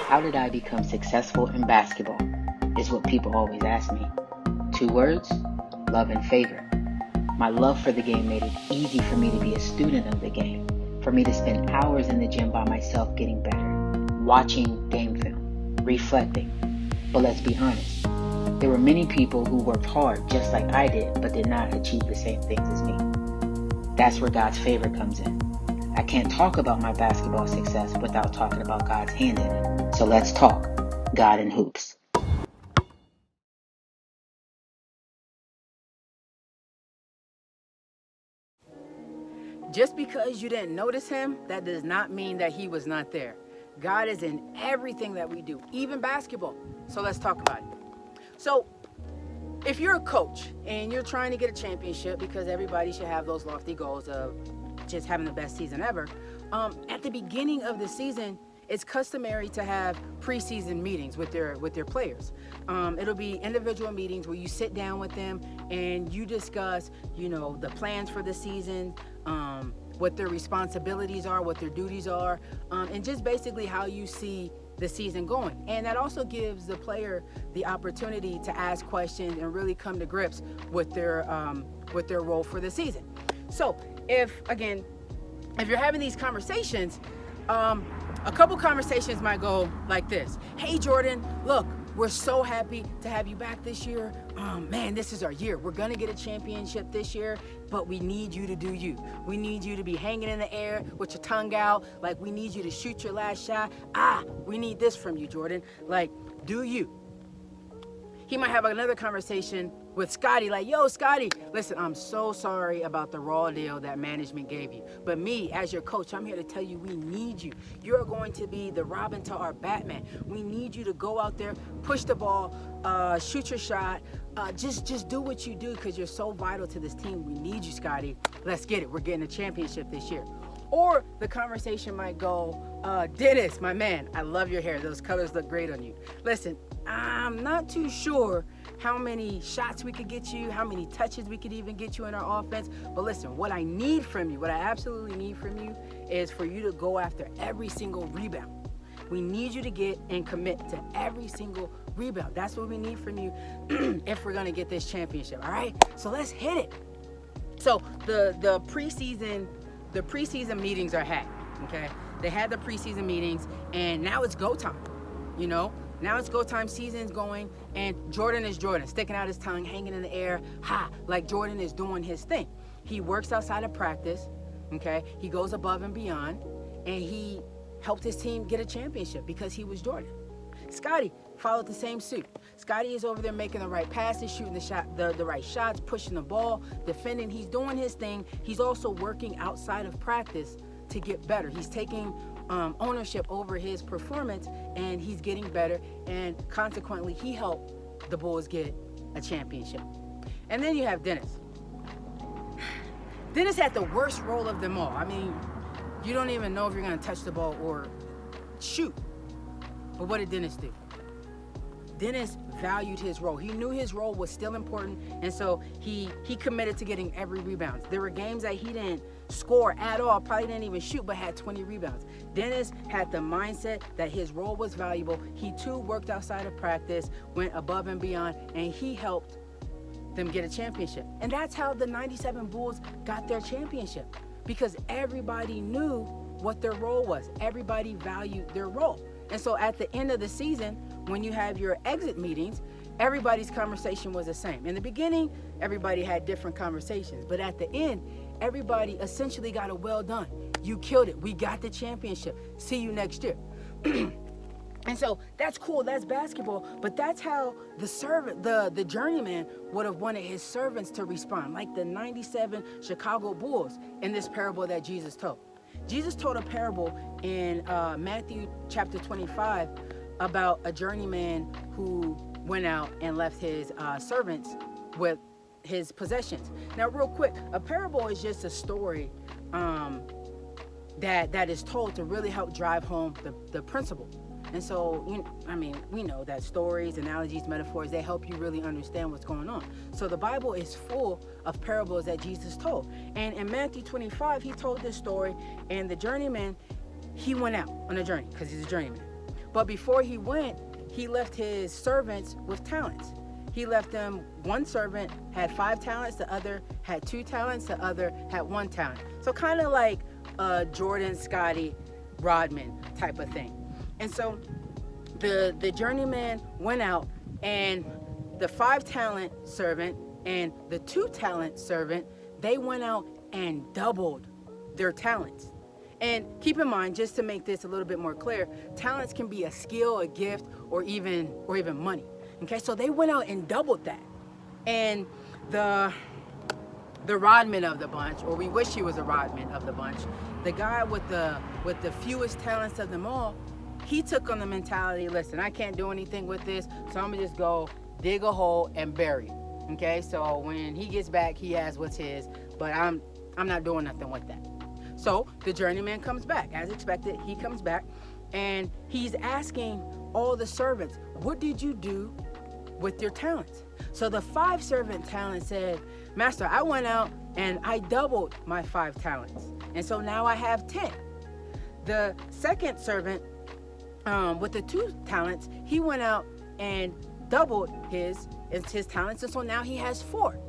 How did I become successful in basketball? Is what people always ask me. 2 words, love and favor. My love for the game made it easy for me to be a student of the game, for me to spend hours in the gym by myself getting better, watching game film, reflecting. But let's be honest, there were many people who worked hard just like I did, but did not achieve the same things as me. That's where God's favor comes in. I can't talk about my basketball success without talking about God's hand in it. So let's talk God and hoops. Just because you didn't notice him, that does not mean that he was not there. God is in everything that we do, even basketball. So let's talk about it. So if you're a coach and you're trying to get a championship, because everybody should have those lofty goals of just having the best season ever, at the beginning of the season, it's customary to have preseason meetings with their players. It'll be individual meetings where you sit down with them and you discuss, the plans for the season, what their responsibilities are, what their duties are, and just basically how you see the season going. And that also gives the player the opportunity to ask questions and really come to grips with their role for the season. So if you're having these conversations, a couple conversations might go like this. Hey, Jordan, look, we're so happy to have you back this year. Man, this is our year. We're going to get a championship this year, but we need you to do you. We need you to be hanging in the air with your tongue out. Like, we need you to shoot your last shot. We need this from you, Jordan. Like, do you. He might have another conversation with Scotty, like, yo, Scotty, listen, I'm so sorry about the raw deal that management gave you. But me, as your coach, I'm here to tell you we need you. You're going to be the Robin to our Batman. We need you to go out there, push the ball, shoot your shot. Just do what you do because you're so vital to this team. We need you, Scotty. Let's get it. We're getting a championship this year. Or the conversation might go, Dennis, my man, I love your hair. Those colors look great on you. Listen, I'm not too sure how many shots we could get you, how many touches we could even get you in our offense. But listen, what I need from you, what I absolutely need from you is for you to go after every single rebound. We need you to get and commit to every single rebound. That's what we need from you if we're going to get this championship, all right? So let's hit it. So the preseason meetings are had, okay? They had the preseason meetings, and now it's go time, Now it's go time, season's going, and Jordan is Jordan, sticking out his tongue, hanging in the air, like Jordan is doing his thing. He works outside of practice, okay? He goes above and beyond, and he helped his team get a championship because he was Jordan. Scotty followed the same suit. Scotty is over there making the right passes, shooting the right shots, pushing the ball, defending. He's doing his thing. He's also working outside of practice to get better. He's taking ownership over his performance, and he's getting better, and consequently he helped the Bulls get a championship. And then you have Dennis. Dennis had the worst role of them all. I mean, you don't even know if you're going to touch the ball or shoot. But what did Dennis do? Dennis valued his role. He knew his role was still important, and so he committed to getting every rebound. There were games that he didn't score at all, probably didn't even shoot, but had 20 rebounds. Dennis had the mindset that his role was valuable. He too worked outside of practice, went above and beyond, and he helped them get a championship. And that's how the 97 Bulls got their championship, because everybody knew what their role was. Everybody valued their role. And so at the end of the season, when you have your exit meetings, everybody's conversation was the same. In the beginning, everybody had different conversations, but at the end, everybody essentially got a well done. You killed it. We got the championship. See you next year. And so that's cool. That's basketball. But that's how the journeyman would have wanted his servants to respond, like the 97 Chicago Bulls in this parable that Jesus told. Jesus told a parable in Matthew chapter 25 about a journeyman who went out and left his servants with his possessions. Now, real quick, a parable is just a story that is told to really help drive home the principle. And so, we know that stories, analogies, metaphors, they help you really understand what's going on. So the Bible is full of parables that Jesus told. And in Matthew 25, he told this story, and the journeyman, he went out on a journey because he's a journeyman. But before he went, he left his servants with talents. He left them, one servant had 5 talents, the other had 2 talents, the other had 1 talent. So kind of like Jordan, Scotty, Rodman type of thing. And so the journeyman went out, and the 5 talent servant and the 2 talent servant, they went out and doubled their talents. And keep in mind, just to make this a little bit more clear, talents can be a skill, a gift, or even money. Okay, so they went out and doubled that. And the Rodman of the bunch, or we wish he was a Rodman of the bunch, the guy with the fewest talents of them all, he took on the mentality, listen, I can't do anything with this, so I'm gonna just go dig a hole and bury it. Okay, so when he gets back, he has what's his, but I'm not doing nothing with that. So the journeyman comes back. As expected, he comes back, and he's asking all the servants, what did you do with your talents? So the 5 servant talent said, Master, I went out and I doubled my 5 talents. And so now I have 10. The second servant with the 2 talents, he went out and doubled his talents. And so now he has 4.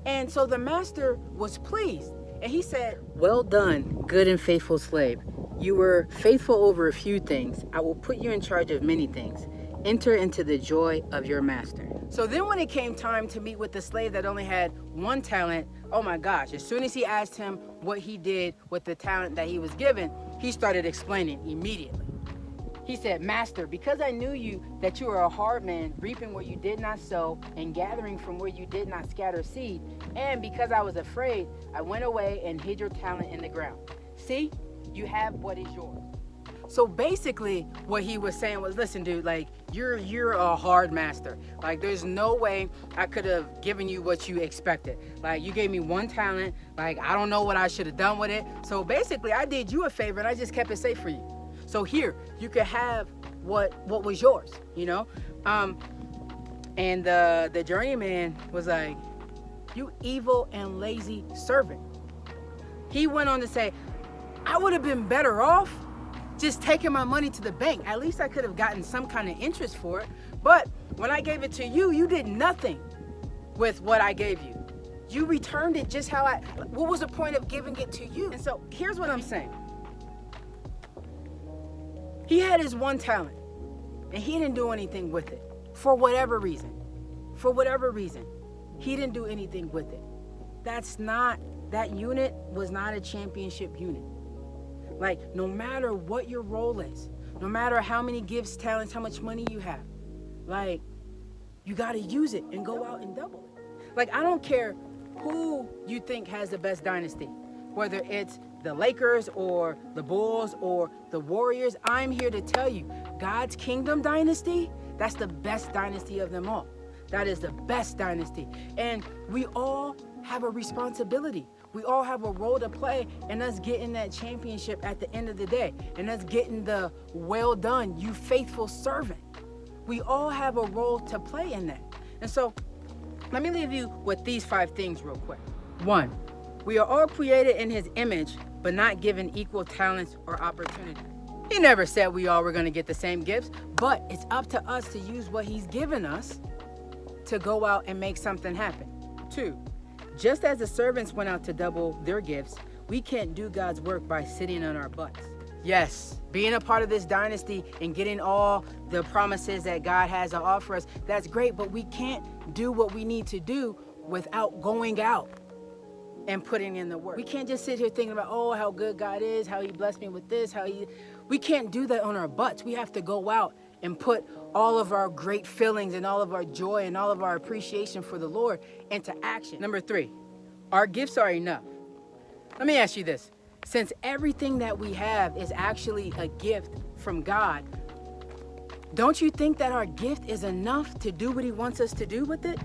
And so the master was pleased. And he said, well done, good and faithful slave. You were faithful over a few things. I will put you in charge of many things. Enter into the joy of your master. So then when it came time to meet with the slave that only had 1 talent, oh my gosh, as soon as he asked him what he did with the talent that he was given, he started explaining immediately. He said, Master, because I knew you, that you are a hard man, reaping where you did not sow and gathering from where you did not scatter seed, and because I was afraid, I went away and hid your talent in the ground. See, you have what is yours. So basically what he was saying was, listen, dude, like you're a hard master. Like there's no way I could have given you what you expected. Like you gave me 1 talent. Like I don't know what I should have done with it. So basically I did you a favor and I just kept it safe for you. So here, you could have what was yours, you know? And the journeyman was like, you evil and lazy servant. He went on to say, I would have been better off just taking my money to the bank. At least I could have gotten some kind of interest for it. But when I gave it to you, you did nothing with what I gave you. You returned it just how what was the point of giving it to you? And so here's what I'm saying. He had his 1 talent, and he didn't do anything with it. For whatever reason, he didn't do anything with it. That unit was not a championship unit. Like, no matter what your role is, no matter how many gifts, talents, how much money you have, like, you gotta use it and go out and double it. Like, I don't care who you think has the best dynasty, whether it's the Lakers or the Bulls or the Warriors. I'm here to tell you, God's kingdom dynasty, that's the best dynasty of them all. That is the best dynasty. And we all have a responsibility. We all have a role to play in us getting that championship at the end of the day, and us getting the well done, you faithful servant. We all have a role to play in that. And so let me leave you with these 5 things real quick. 1, we are all created in his image, but not given equal talents or opportunities. He never said we all were going to get the same gifts, but it's up to us to use what he's given us to go out and make something happen. 2, just as the servants went out to double their gifts, we can't do God's work by sitting on our butts. Yes, being a part of this dynasty and getting all the promises that God has to offer us, that's great, but we can't do what we need to do without going out and putting in the work. We can't just sit here thinking about, oh, how good God is, how he blessed me with this, we can't do that on our butts. We have to go out and put all of our great feelings and all of our joy and all of our appreciation for the Lord into action. Number 3, our gifts are enough. Let me ask you this. Since everything that we have is actually a gift from God, don't you think that our gift is enough to do what he wants us to do with it?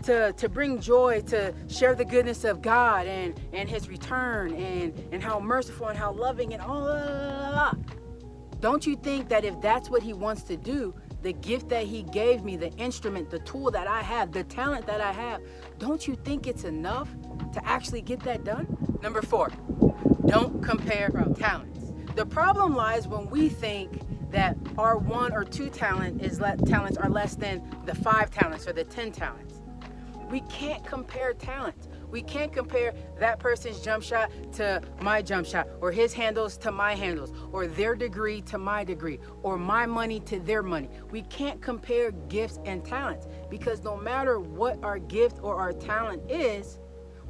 To bring joy, to share the goodness of God and his return and how merciful and how loving and all. Don't you think that if that's what he wants to do, the gift that he gave me, the instrument, the tool that I have, the talent that I have, don't you think it's enough to actually get that done? Number 4, don't compare talents. The problem lies when we think that our 1 or 2 talents are less than the 5 talents or the 10 talents. We can't compare talents. We can't compare that person's jump shot to my jump shot, or his handles to my handles, or their degree to my degree, or my money to their money. We can't compare gifts and talents, because no matter what our gift or our talent is,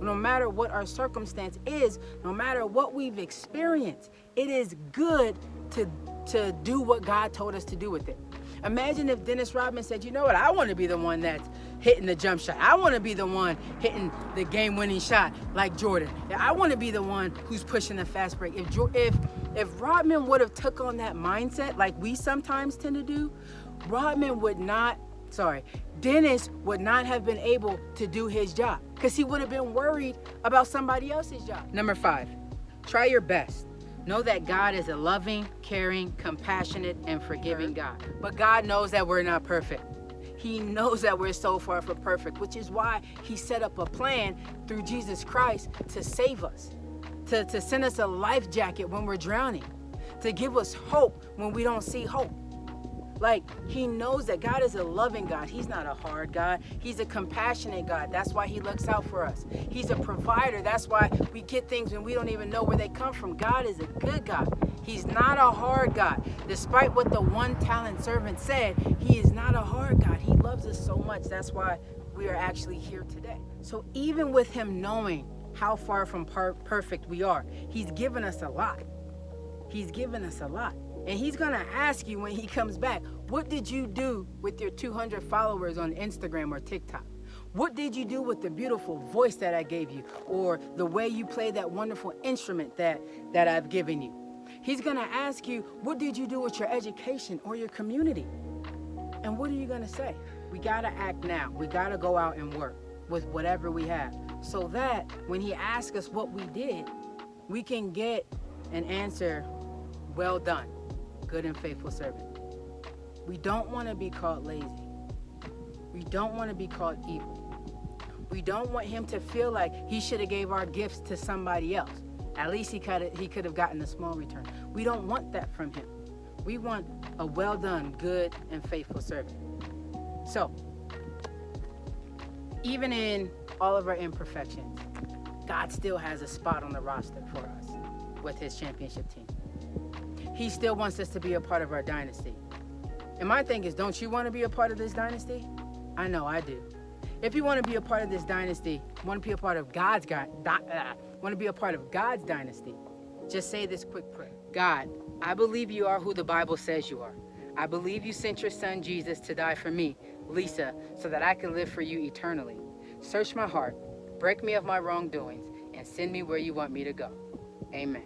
no matter what our circumstance is, no matter what we've experienced, it is good to do what God told us to do with it. Imagine if Dennis Rodman said, you know what, I want to be the one that's hitting the jump shot. I want to be the one hitting the game-winning shot like Jordan. I want to be the one who's pushing the fast break. If Rodman would have took on that mindset like we sometimes tend to do, Dennis would not have been able to do his job, because he would have been worried about somebody else's job. Number 5, try your best. Know that God is a loving, caring, compassionate, and forgiving God. But God knows that we're not perfect. He knows that we're so far from perfect, which is why he set up a plan through Jesus Christ to save us, to send us a life jacket when we're drowning, to give us hope when we don't see hope. Like, he knows that God is a loving God. He's not a hard God. He's a compassionate God. That's why he looks out for us. He's a provider. That's why we get things when we don't even know where they come from. God is a good God. He's not a hard God. Despite what the 1 talent servant said, he is not a hard God. He loves us so much. That's why we are actually here today. So even with him knowing how far from perfect we are, he's given us a lot. He's given us a lot. And he's going to ask you when he comes back, what did you do with your 200 followers on Instagram or TikTok? What did you do with the beautiful voice that I gave you, or the way you play that wonderful instrument that I've given you? He's going to ask you, what did you do with your education or your community? And what are you going to say? We got to act now. We got to go out and work with whatever we have, so that when he asks us what we did, we can get an answer, well done, good and faithful servant. We don't want to be called lazy. We don't want to be called evil. We don't want him to feel like he should have gave our gifts to somebody else. At least he could have gotten a small return. We don't want that from him. We want a well done, good and faithful servant. So, even in all of our imperfections, God still has a spot on the roster for us with his championship team. He still wants us to be a part of our dynasty. And my thing is, don't you want to be a part of this dynasty? I know I do. If you want to be a part of this dynasty, want to be a part of God's dynasty, just say this quick prayer. God, I believe you are who the Bible says you are. I believe you sent your son Jesus to die for me, Lisa, so that I can live for you eternally. Search my heart, break me of my wrongdoings, and send me where you want me to go. Amen.